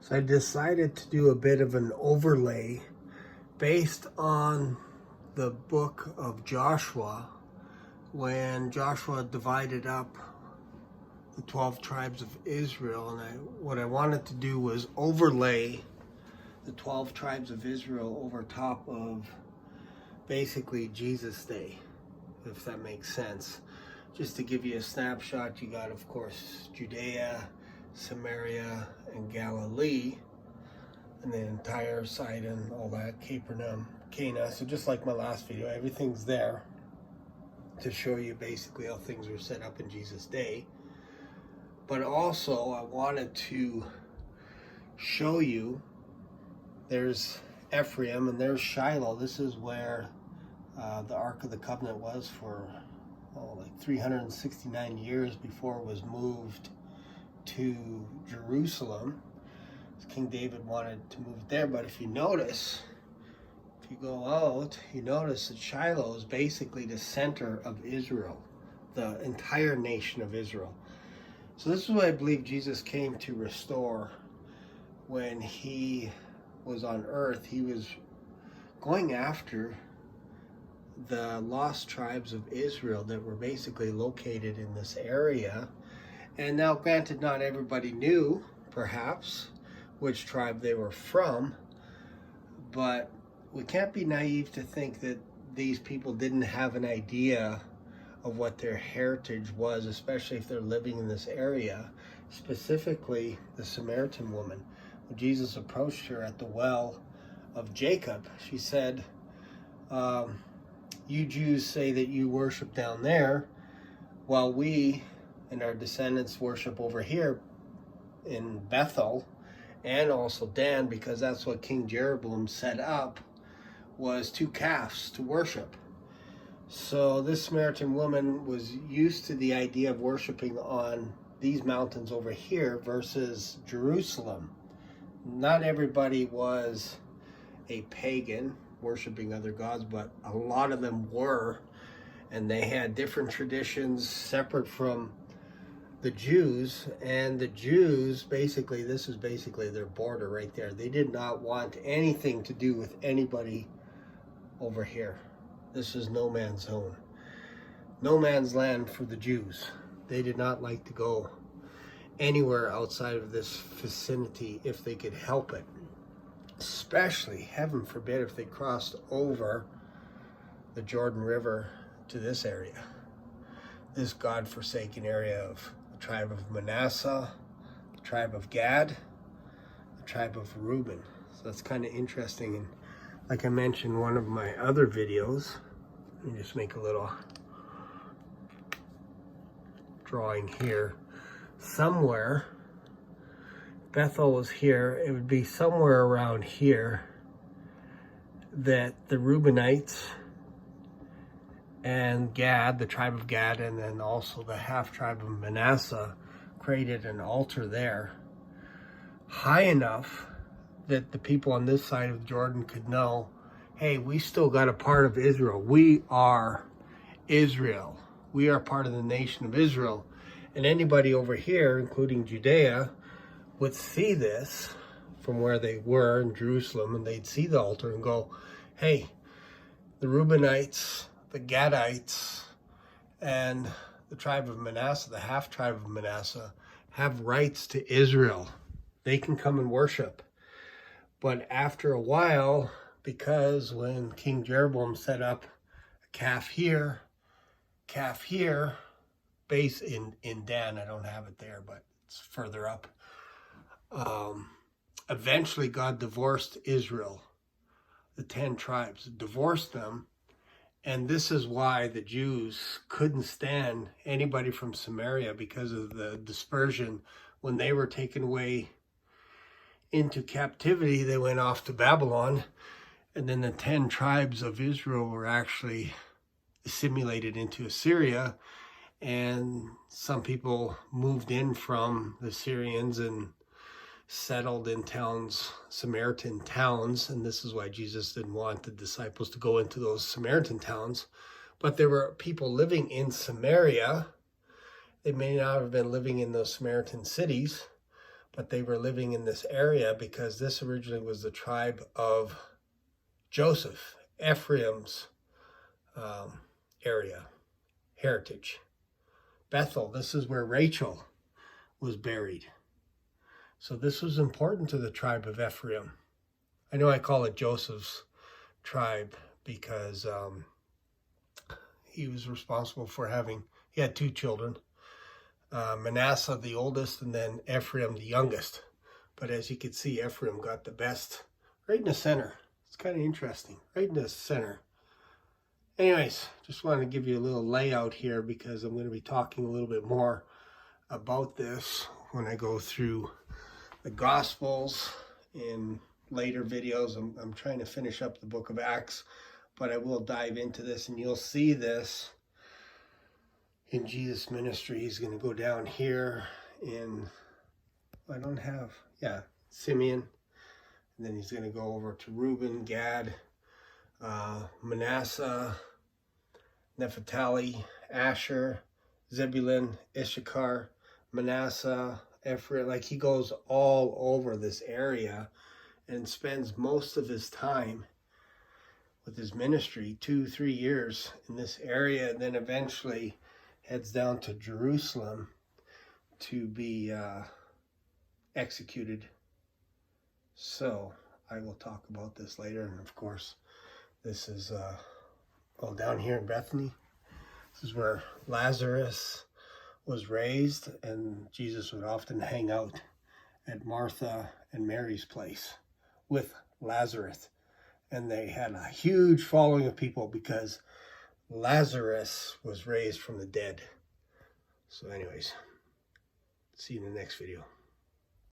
So I decided to do a bit of an overlay based on the book of Joshua, when Joshua divided up the 12 tribes of Israel. And what I wanted to do was overlay the 12 tribes of Israel over top of basically Jesus' day, if that makes sense. Just to give you a snapshot, you got, of course, Judea, Samaria, and Galilee, and the entire side and all that, Capernaum, Cana. So just like my last video, everything's there to show you basically how things were set up in Jesus' day. But also, I wanted to show you there's Ephraim and there's Shiloh. This is where the Ark of the Covenant was for like 369 years before it was moved to Jerusalem. King David wanted to move there, but if you notice, if you go out, you notice that Shiloh is basically the center of Israel, the entire nation of Israel. So this is what I believe Jesus came to restore when he was on earth. He was going after the lost tribes of Israel that were basically located in this area. And now, granted, not everybody knew, perhaps, which tribe they were from, but we can't be naive to think that these people didn't have an idea of what their heritage was, especially if they're living in this area, specifically the Samaritan woman. When Jesus approached her at the well of Jacob, she said, you Jews say that you worship down there, while we and our descendants worship over here in Bethel, and also Dan, because that's what King Jeroboam set up, was 2 calves to worship. So this Samaritan woman was used to the idea of worshiping on these mountains over here versus Jerusalem. Not everybody was a pagan worshiping other gods, but a lot of them were, and they had different traditions separate from the Jews. And the Jews, basically, this is basically their border right there. They did not want anything to do with anybody over here. This is no man's zone, no man's land for the Jews. They did not like to go anywhere outside of this vicinity if they could help it, especially, heaven forbid, if they crossed over the Jordan River to this area, this God-forsaken area of the tribe of Manasseh, the tribe of Gad, the tribe of Reuben. So that's kind of interesting. And like I mentioned in one of my other videos, let me just make a little drawing here. Somewhere, Bethel was here, it would be somewhere around here that the Reubenites and Gad, the tribe of Gad, and then also the half tribe of Manasseh created an altar there high enough that the people on this side of Jordan could know, hey, we still got a part of Israel. We are Israel. We are part of the nation of Israel. And anybody over here, including Judea, would see this from where they were in Jerusalem, and they'd see the altar and go, hey, the Reubenites, the Gadites, and the tribe of Manasseh, the half tribe of Manasseh, have rights to Israel. They can come and worship. But after a while, because when King Jeroboam set up a calf here, base in Dan, I don't have it there, but it's further up. Eventually God divorced Israel, the 10 tribes, divorced them. And this is why the Jews couldn't stand anybody from Samaria, because of the dispersion. When they were taken away into captivity, they went off to Babylon, and then the 10 tribes of Israel were actually assimilated into Assyria, and some people moved in from the Syrians and settled in towns, Samaritan towns, and this is why Jesus didn't want the disciples to go into those Samaritan towns. But there were people living in Samaria. They may not have been living in those Samaritan cities, but they were living in this area because this originally was the tribe of Joseph, Ephraim's area, heritage. Bethel, this is where Rachel was buried. So this was important to the tribe of Ephraim. I know I call it Joseph's tribe because he was responsible for he had 2 children, Manasseh the oldest, and then Ephraim the youngest. But as you can see, Ephraim got the best right in the center. It's kind of interesting, right in the center. Anyways, just wanted to give you a little layout here because I'm going to be talking a little bit more about this when I go through the Gospels in later videos. I'm trying to finish up the book of Acts, but I will dive into this and you'll see this in Jesus' ministry. He's going to go down here in, Simeon, and then he's going to go over to Reuben, Gad, Manasseh, Naphtali, Asher, Zebulun, Issachar, Manasseh, Ephraim. Like, he goes all over this area and spends most of his time with his ministry, 2-3 years in this area, and then eventually heads down to Jerusalem to be executed. So I will talk about this later. And of course, this is down here in Bethany. This is where Lazarus was raised, and Jesus would often hang out at Martha and Mary's place with Lazarus. And they had a huge following of people because Lazarus was raised from the dead. So anyways, see you in the next video.